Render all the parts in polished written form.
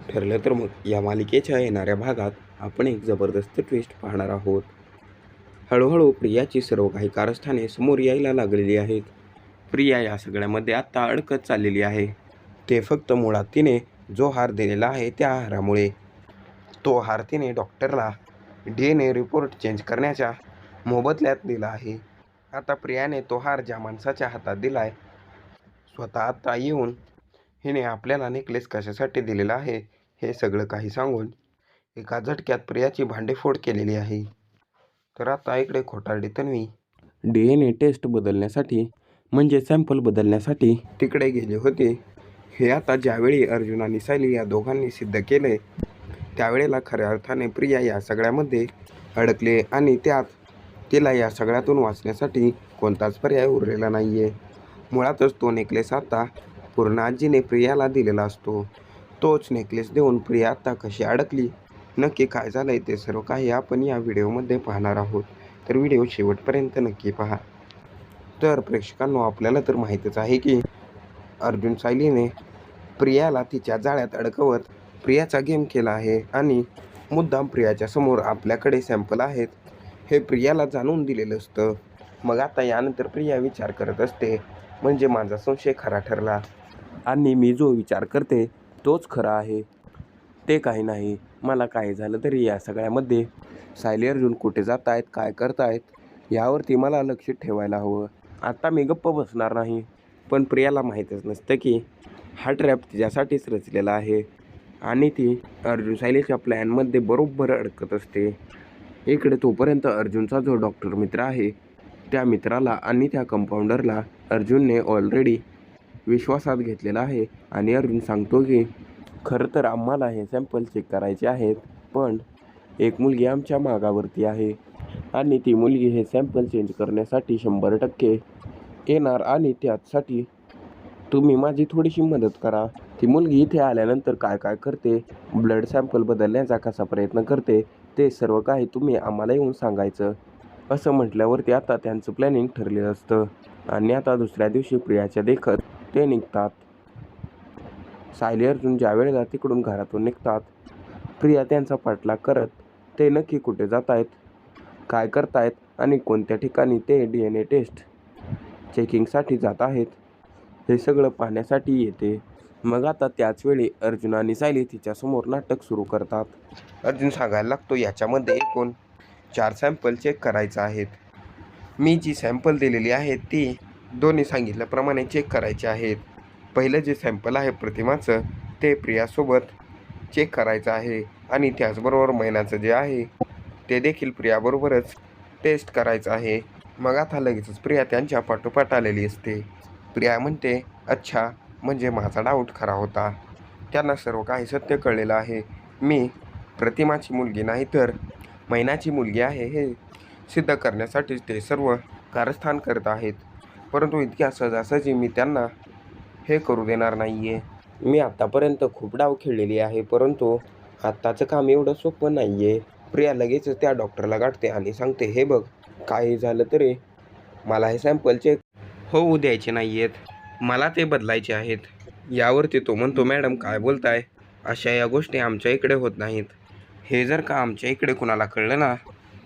ठरलं तर मग या मालिकेच्या येणाऱ्या भागात आपण एक जबरदस्त ट्विस्ट पाहणार आहोत. हळूहळू प्रियाची सर्व काही कारस्थाने समोर यायला लागलेली आहेत. प्रिया या सगळ्यामध्ये आत्ता अडकत चाललेली आहे. ते फक्त मुळात तिने जो हार दिलेला आहे त्या हारामुळे. तो हार तिने डॉक्टरला DNA रिपोर्ट चेंज करण्याच्या मोबदल्यात दिला आहे. आता प्रियाने तो हार ज्या माणसाच्या हातात दिलाय, स्वतः आत्ता येऊन हिने आपल्याला नेकलेस कशासाठी दिलेला आहे हे सगळं काही सांगून एका झटक्यात प्रियाची भांडेफोड केलेली आहे. तर आता इकडे खोटारडी तन्वी DNA टेस्ट बदलण्यासाठी म्हणजे सॅम्पल बदलण्यासाठी तिकडे गेले होते. हे आता ज्यावेळी अर्जुन आणि सायली या दोघांनी सिद्ध केले त्यावेळेला खऱ्या अर्थाने प्रिया या सगळ्यामध्ये अडकले आणि त्यात तिला या सगळ्यातून वाचण्यासाठी कोणताच पर्याय उरलेला नाही आहे. मुळातच तो नेकलेस आता पूर्ण आजीने प्रियाला दिलेला असतो. तोच नेकलेस देऊन प्रिया आता कशी अडकली, नक्की काय झालं आहे ते सर्व काही आपण या व्हिडिओमध्ये पाहणार आहोत. तर व्हिडिओ शेवटपर्यंत नक्की पहा. तर प्रेक्षकांनो, आपल्याला तर माहीतच आहे की अर्जुन सायलीने प्रियाला तिच्या जाळ्यात अडकवत प्रियाचा गेम केला आहे आणि मुद्दाम प्रियाच्या समोर आपल्याकडे सॅम्पल आहेत हे प्रियाला जाणून दिलेलं असतं. मग आता यानंतर प्रिया विचार करत असते, म्हणजे माझा संशय खरा ठरला आणि मी जो विचार करते तोच खरा आहे. ते काही नाही, मला काय झालं तरी या सगळ्यामध्ये सायली अर्जुन कुठे जात आहेत, काय करतायत यावरती मला लक्ष ठेवायला हवं. आता मी गप्प बसणार नाही. पण प्रियाला माहीतच नसतं की हा ट्रॅप तिच्यासाठीच रचलेला आहे आणि ती अर्जुन सायलीच्या प्लॅनमध्ये बरोबर अडकत असते. इकडे तोपर्यंत अर्जुनचा जो डॉक्टर मित्र आहे त्या मित्राला आणि त्या कंपाऊंडरला अर्जुनने ऑलरेडी विश्वासात घेतलेला आहे आणि अर्जुन सांगतो की खरं तर आम्हाला हे सॅम्पल चेक करायचे आहेत, पण एक मुलगी आमच्या मागावरती आहे आणि ती मुलगी हे सॅम्पल चेंज करण्यासाठी 100% येणार आणि त्यासाठी तुम्ही माझी थोडीशी मदत करा. ती मुलगी इथे आल्यानंतर काय काय करते, ब्लड सॅम्पल बदलण्याचा कसा प्रयत्न करते, ते सर्व काही तुम्ही आम्हाला येऊन सांगायचं. असं म्हटल्यावरती आता त्यांचं प्लॅनिंग ठरलेलं असतं आणि आता दुसऱ्या दिवशी प्रियाच्या देखत ते निघतात. सायली अर्जुन ज्या वेळेला तिकडून घरातून निघतात, प्रिया त्यांचा पाठलाग करत ते नक्की कुठे जात आहेत, काय करतायत आणि कोणत्या ठिकाणी ते DNA टेस्ट चेकिंगसाठी जात आहेत हे सगळं पाहण्यासाठी येते. मग आता त्याचवेळी अर्जुन आणि सायली तिच्यासमोर नाटक सुरू करतात. अर्जुन सांगायला लागतो, याच्यामध्ये एकूण 4 सॅम्पल चेक करायचं आहेत. मी जी सॅम्पल दिलेली आहेत ती दोन्ही सांगितल्याप्रमाणे चेक करायचे आहेत. पहिलं जे सॅम्पल आहे प्रतिमाचं ते प्रियासोबत चेक करायचं आहे आणि त्याचबरोबर महिन्याचं जे आहे ते देखील प्रियाबरोबरच टेस्ट करायचं आहे. मग आता लगेचच प्रिया त्यांच्या पाठोपाठ आलेली असते. प्रिया म्हणते, अच्छा, म्हणजे माझा डाऊट खरा होता. त्यांना सर्व काही सत्य कळलेलं आहे. मी प्रतिमाची मुलगी नाही तर महिन्याची मुलगी आहे हे सिद्ध करण्यासाठीच ते सर्व कारस्थान करत आहेत. परंतु इतक्या सहजासहजी मी त्यांना हे करू देणार नाही आहे. मी आत्तापर्यंत खूप डाव खेळलेली आहे, परंतु आत्ताचं काम एवढं सोपं नाही आहे. प्रिया लगेचच त्या डॉक्टरला गाठते आणि सांगते, हे बघ, काही झालं तरी मला हे सॅम्पल चेक होऊ द्यायचे नाही आहेत, मला ते बदलायचे आहेत. यावरती तो म्हणतो, मॅडम काय बोलताय, अशा या गोष्टी आमच्या इकडे होत नाहीत. हे जर का आमच्या इकडे कुणाला कळलं ना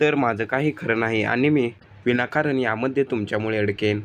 तर माझं काही खरं नाही आणि मी विनाकारण यामध्ये तुमच्यामुळे अडकेन.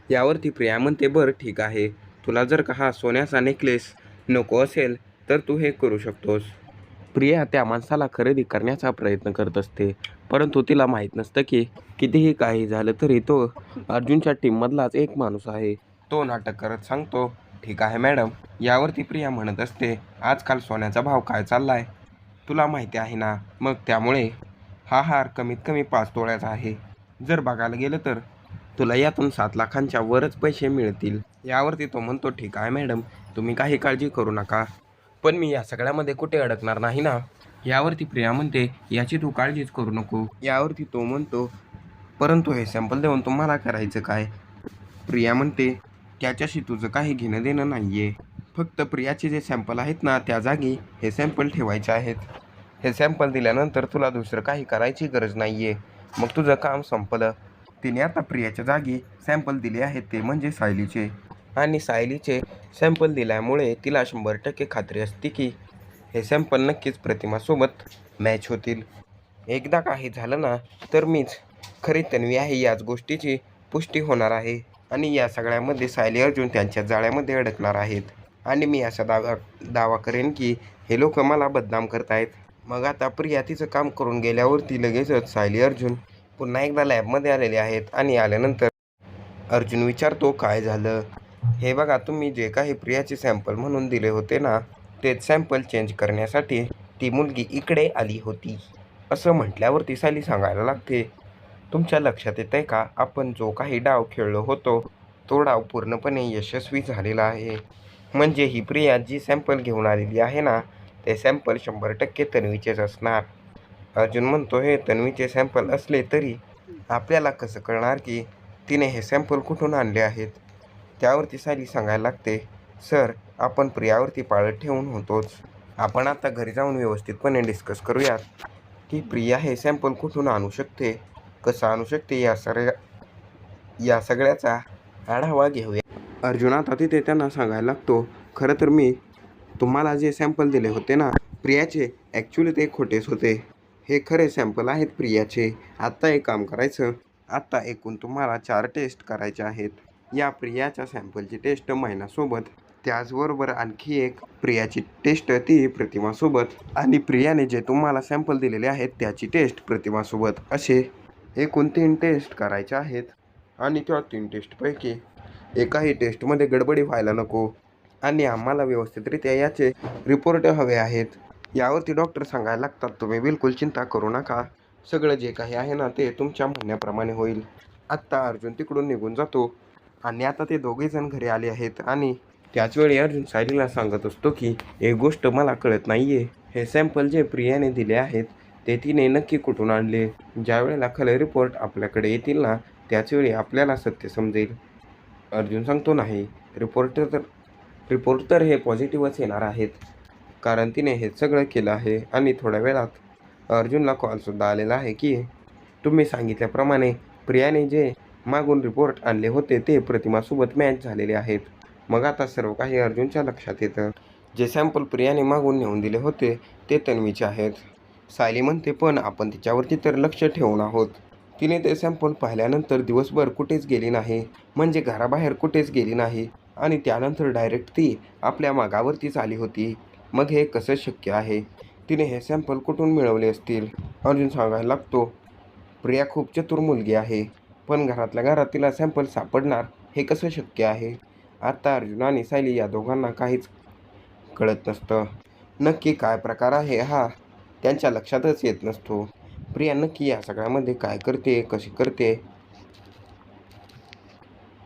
यावरती प्रिया म्हणते, बरं ठीक आहे, तुला जर का हा सोन्याचा नेकलेस नको असेल तर तू हे करू शकतोस. प्रिया त्या माणसाला खरेदी करण्याचा प्रयत्न करत असते, परंतु तिला माहीत नसतं की कितीही काही झालं तरी तो अर्जुनच्या टीममधलाच एक माणूस आहे. तो नाटक करत सांगतो, ठीक आहे मॅडम. यावरती प्रिया म्हणत असते, आजकाल सोन्याचा भाव काय चालला आहे तुला माहिती आहे ना, मग त्यामुळे हा हार कमीत कमी 5 तोळ्याचा आहे. जर बघायला गेलं तर तुला यातून 7 लाखांच्या वरच पैसे मिळतील. यावरती तो म्हणतो, ठीक आहे मॅडम, तुम्ही काही काळजी करू नका, पण मी या सगळ्यामध्ये कुठे अडकणार नाही ना. यावरती प्रिया म्हणते, याची तू काळजीच करू नको. यावरती तो म्हणतो, परंतु हे सॅम्पल देऊन तुम्हाला करायचं काय. प्रिया म्हणते, त्याच्याशी तुझं काही घेणं देणं नाही आहे. फक्त प्रियाचे जे सॅम्पल आहेत ना त्या जागी हे सॅम्पल ठेवायचे आहेत. हे सॅम्पल दिल्यानंतर तुला दुसरं काही करायची गरज नाही आहे. मग तुझं काम संपलं. तिने आता प्रियाच्या जागी सॅम्पल दिले आहेत, ते म्हणजे सायलीचे. आणि सायलीचे सॅम्पल दिल्यामुळे तिला 100% खात्री असते की हे सॅम्पल नक्कीच प्रतिमासोबत मॅच होतील. एकदा काही झालं ना तर मीच खरी तन्वी आहे याच गोष्टीची पुष्टी होणार आहे आणि या सगळ्यामध्ये सायली अर्जुन त्यांच्या जाळ्यामध्ये अडकणार आहेत आणि मी असा दावा करेन की हे लोक मला बदनाम करतायत. मग आता प्रिया तिचं काम करून गेल्यावरती लगेचच सायली अर्जुन पुन्हा एकदा लॅबमध्ये आलेले आहेत आणि आल्यानंतर अर्जुन विचारतो काय झालं. हे बघा, तुम्ही जे काही प्रियाचे सॅम्पल म्हणून दिले होते ना तेच सॅम्पल चेंज करण्यासाठी ती मुलगी इकडे आली होती. असं म्हटल्यावरती सायली सांगायला लागते, तुमच्या लक्षात येत आहे का, आपण जो काही डाव खेळलो होतो तो डाव पूर्णपणे यशस्वी झालेला आहे. म्हणजे ही प्रिया जी सॅम्पल घेऊन आलेली आहे ना ते सॅम्पल 100% तन्वीचेच असणार. अर्जुन म्हणतो, हे तन्वीचे सॅम्पल असले तरी आपल्याला कसं कळणार की तिने हे सॅम्पल कुठून आणले आहेत. त्यावरती सायली सांगायला लागते, सर आपण प्रियावरती पाळत ठेवून होतोच. आपण आता घरी जाऊन व्यवस्थितपणे डिस्कस करूयात की प्रिया हे सॅम्पल कुठून आणू शकते, कसं आणू शकते, या सगळ्याचा आढावा घेऊया. अर्जुन आता तिथे त्यांना सांगायला लागतो, खरं तर मी तुम्हाला जे सॅम्पल दिले होते ना प्रियाचे, ॲक्च्युली ते खोटेच होते. हे खरे सॅम्पल आहेत प्रियाचे. आत्ता एक काम करायचं, आत्ता एकूण तुम्हाला 4 टेस्ट करायच्या आहेत. या प्रियाच्या सॅम्पलची टेस्ट मैनासोबत, त्याचबरोबर आणखी एक प्रियाची टेस्ट ती प्रतिमासोबत आणि प्रियाने जे तुम्हाला सॅम्पल दिलेले आहेत त्याची टेस्ट प्रतिमासोबत, असे एकूण 3 टेस्ट करायच्या आहेत. आणि त्या 3 टेस्टपैकी एकाही टेस्टमध्ये गडबडी व्हायला नको आणि आम्हाला व्यवस्थितरित्या याचे रिपोर्ट हवे आहेत. यावरती डॉक्टर सांगायला लागतात, तुम्ही बिलकुल चिंता करू नका, सगळं जे काही आहे ना ते तुमच्या म्हणण्याप्रमाणे होईल. आत्ता अर्जुन तिकडून निघून जातो आणि आता ते दोघेजण घरी आले आहेत आणि त्याचवेळी अर्जुन सायलीला सांगत असतो की एक गोष्ट मला कळत नाही आहे, हे सॅम्पल जे प्रियाने दिले आहेत ते तिने नक्की कुठून आणले. ज्या वेळेला खरे रिपोर्ट आपल्याकडे येतील ना त्याचवेळी आपल्याला सत्य समजेल. अर्जुन सांगतो, नाही, रिपोर्ट तर हे पॉझिटिव्हच येणार आहेत, कारण तिने हे सगळं केलं आहे. आणि थोड्या वेळात अर्जुनला कॉलसुद्धा आलेला आहे की तुम्ही सांगितल्याप्रमाणे प्रियाने जे मागून रिपोर्ट आणले होते ते प्रतिमासोबत मॅच झालेले आहेत. मग आता सर्व काही अर्जुनच्या लक्षात येतं. जे सॅम्पल प्रियाने मागून नेऊन दिले होते ते तन्वीचे आहेत. सायली म्हणते, पण आपण तिच्यावरती तर लक्ष ठेवून आहोत. तिने ते सॅम्पल पाहिल्यानंतर दिवसभर कुठेच गेली नाही, म्हणजे घराबाहेर कुठेच गेली नाही आणि त्यानंतर डायरेक्ट ती आपल्या मागावरतीच आली होती. मग हे कसं शक्य आहे, तिने हे सॅम्पल कुठून मिळवले असतील. अर्जुन सांगायला लागतो, प्रिया खूप चतुर मुलगी आहे, पण घरातल्या घरात तिला सॅम्पल सापडणार हे कसं शक्य आहे. आता अर्जुन आणि सायली या दोघांना काहीच कळत नसतं. नक्की काय प्रकार आहे हा त्यांच्या लक्षातच येत नसतो. प्रिया नक्की या सगळ्यामध्ये काय करते, कशी करते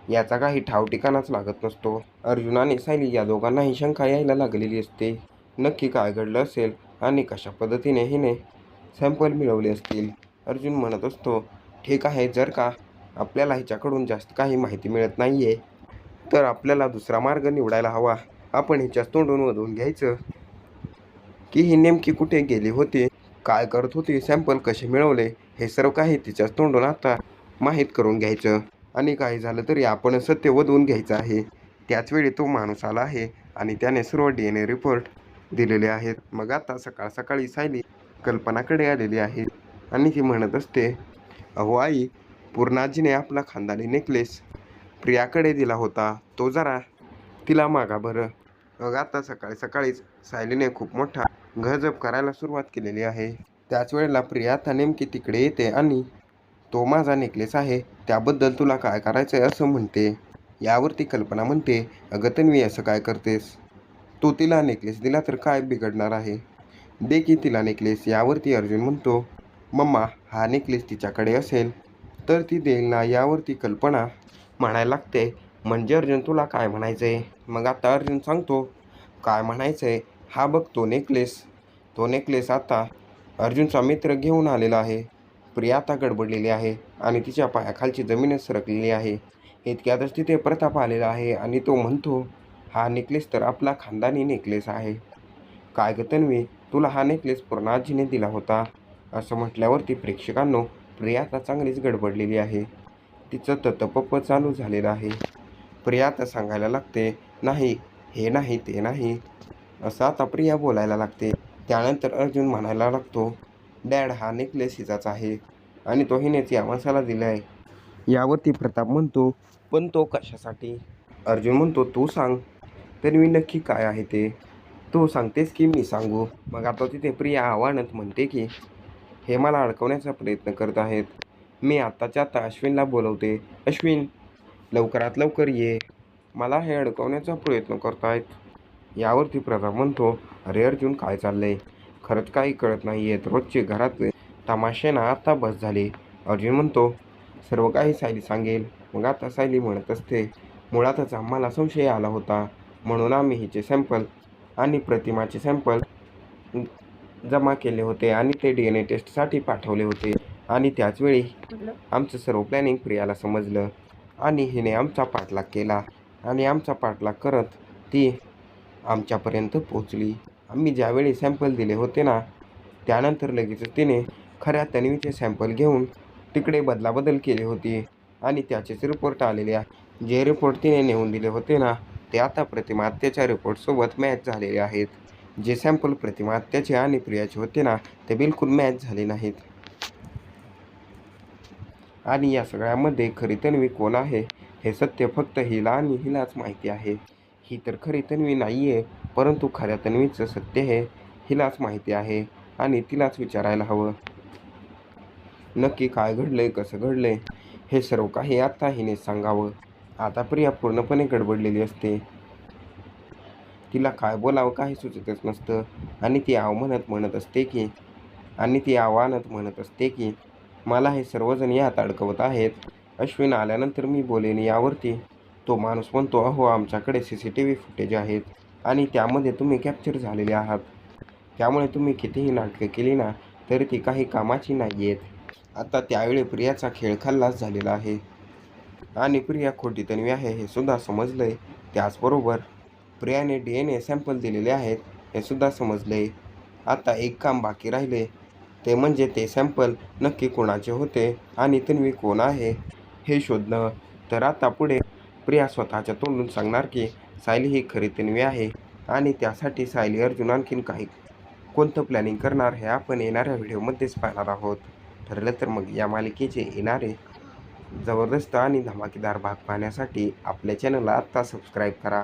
याचा काही ठाव ठिकाणाच लागत नसतो. अर्जुन आणि सायली या दोघांनाही शंका यायला लागलेली असते. नक्की काय घडलं असेल आणि कशा पद्धतीने हिने सॅम्पल मिळवले असतील. अर्जुन म्हणत असतो, ठीक आहे, जर का आपल्याला हिच्याकडून जास्त काही माहिती मिळत नाही आहे तर आपल्याला दुसरा मार्ग निवडायला हवा. आपण हिच्याच तोंडून वधवून घ्यायचं की ही नेमकी कुठे गेली होती, काय करत होती, सॅम्पल कसे मिळवले, हे सर्व काही तिच्याच तोंडून आता माहीत करून घ्यायचं आणि काही झालं तरी आपण सत्य वधवून घ्यायचं आहे. त्याचवेळी तो माणूस आला आहे आणि त्याने सर्व DNA रिपोर्ट दिलेले आहेत. मग आता सकाळ सकाळी सायली कल्पनाकडे आलेली आहे आणि ती म्हणत असते, अहो आई, पूर्णाजीने आपला खानदानी नेकलेस प्रियाकडे दिला होता, तो जरा तिला मागा बरं. मग आता सकाळी सकाळीच सायलीने खूप मोठा गजब करायला सुरुवात केलेली आहे. त्याच वेळेला प्रिया आता नेमकी तिकडे येते आणि तो माझा नेकलेस आहे, त्याबद्दल तुला काय करायचं आहे असं म्हणते. यावरती कल्पना म्हणते, अगं तन्वी, असं काय करतेस, तू तिला नेकलेस दिला तर काय बिघडणार आहे, दे की तिला नेकलेस. यावरती अर्जुन म्हणतो, मम्मा, हा नेकलेस तिच्याकडे असेल तर ती देईल ना. यावरती कल्पना म्हणायला लागते, म्हणजे अर्जुन तुला काय म्हणायचंय. मग आता अर्जुन सांगतो, काय म्हणायचंय, हा बघ तो नेकलेस आता अर्जुनचा मित्र घेऊन आलेला आहे. प्रिया आता गडबडलेली आहे आणि तिच्या पायाखालची जमीनच सरकलेली आहे. इतक्यातच तिथे प्रताप आलेला आहे आणि तो म्हणतो, हा नेकलेस तर आपला खानदानी नेकलेस आहे. काय ग तन्वी, तुला हा नेकलेस पूर्णाजीने दिला होता. असं म्हटल्यावरती प्रेक्षकांनो, प्रिया आता चांगलीच गडबडलेली आहे. तिचं ततपप चालू झालेलं आहे. प्रिया आता सांगायला लागते, नाही, हे नाही, ते नाही. असं आता प्रिया बोलायला लागते. त्यानंतर अर्जुन म्हणायला लागतो, डॅड हा नेकलेस हिचाच आहे आणि तो हिनेच या माणसाला दिला आहे. यावरती प्रताप म्हणतो, पण तो कशासाठी? अर्जुन म्हणतो, तू सांग तन्वी नक्की काय आहे ते. तू सांगतेस की मी सांगू? मग आता तिथे प्रिया आव्हानात म्हणते की हे मला अडकवण्याचा प्रयत्न करत आहेत. मी आत्ताच्या आत्ता अश्विनला बोलवते. अश्विन लवकरात लवकर ये, मला हे अडकवण्याचा प्रयत्न करतायत. यावरती प्रताप म्हणतो, अरे अर्जुन काय चाललंय? खरंच काही कळत नाही आहेत. रोजचे घरात तमाशे ना आता बस झाले. अर्जुन म्हणतो, सर्व काही सायली सांगेल. मग आता सायली म्हणत असते, मुळातच आम्हाला संशय आला होता म्हणून आम्ही हिचे सॅम्पल आणि प्रतिमाचे सॅम्पल जमा केले होते आणि ते DNA टेस्टसाठी पाठवले होते. आणि त्याचवेळी आमचं सर्व प्लॅनिंग प्रियाला समजलं आणि हिने आमचा पाठलाग केला आणि आमचा पाठलाग करत ती आमच्यापर्यंत पोचली. आम्ही ज्यावेळी सॅम्पल दिले होते ना, त्यानंतर लगेचच तिने खऱ्या तन्वीचे सॅम्पल घेऊन तिकडे बदलाबदल केली होती आणि त्याचेच रिपोर्ट आलेले आहे. जे रिपोर्ट तिने नेऊन दिले होते ना, ते आता प्रतिमा आत्याच्या रिपोर्टसोबत मॅच झालेले आहेत. जे सॅम्पल प्रतिमा आत्याचे आणि प्रियाचे होते ना, ते बिलकुल मॅच झाले नाहीत. आणि या सगळ्यामध्ये खरी तन्वी कोण आहे हे सत्य फक्त हिला आणि हिलाच माहिती आहे. ही तर खरी तन्वी नाही आहे, परंतु खऱ्या तन्वीचं सत्य हे हिलाच माहिती आहे आणि तिलाच विचारायला हवं. नक्की काय घडलंय, कसं घडलंय हे सर्व काही आता हिने सांगावं. आता प्रिया पूर्णपणे गडबडलेली असते. तिला काय बोलावं काही सुचतच नसतं आणि ती आव्हानात म्हणत असते की मला हे सर्वजण यात अडकवत आहेत. अश्विन आल्यानंतर मी बोलेन यावरती तो माणूस म्हणतो, अहो आमच्याकडे CCTV फुटेज आहेत आणि त्यामध्ये तुम्ही कॅप्चर झालेले आहात. त्यामुळे तुम्ही कितीही नाटकं केली ना तरी ती काही कामाची नाही आहेत. आता त्यावेळी प्रियाचा खेळ खल्लास झालेला आहे आणि प्रिया खोटी तन्वी आहे हे सुद्धा समजलंय. त्याचबरोबर प्रियाने DNA सॅम्पल दिलेले आहेत हे सुद्धा समजले. आता एक काम बाकी राहिले ते म्हणजे ते सॅम्पल नक्की कोणाचे होते आणि तन्वी कोण आहे हे शोधणं. तर आता पुढे प्रिया स्वतःच्या तोंडून सांगणार की सायली ही खरी तन्वी आहे आणि त्यासाठी सायली अर्जुन आणखीन काही कोणतं प्लॅनिंग करणार हे आपण येणाऱ्या व्हिडिओमध्येच पाहणार आहोत. ठरलं तर मग या मालिकेचे येणारे जबरदस्त आणि धमाकेदार भाग पाहण्यासाठी आपल्या चॅनलला आत्ता सबस्क्राईब करा.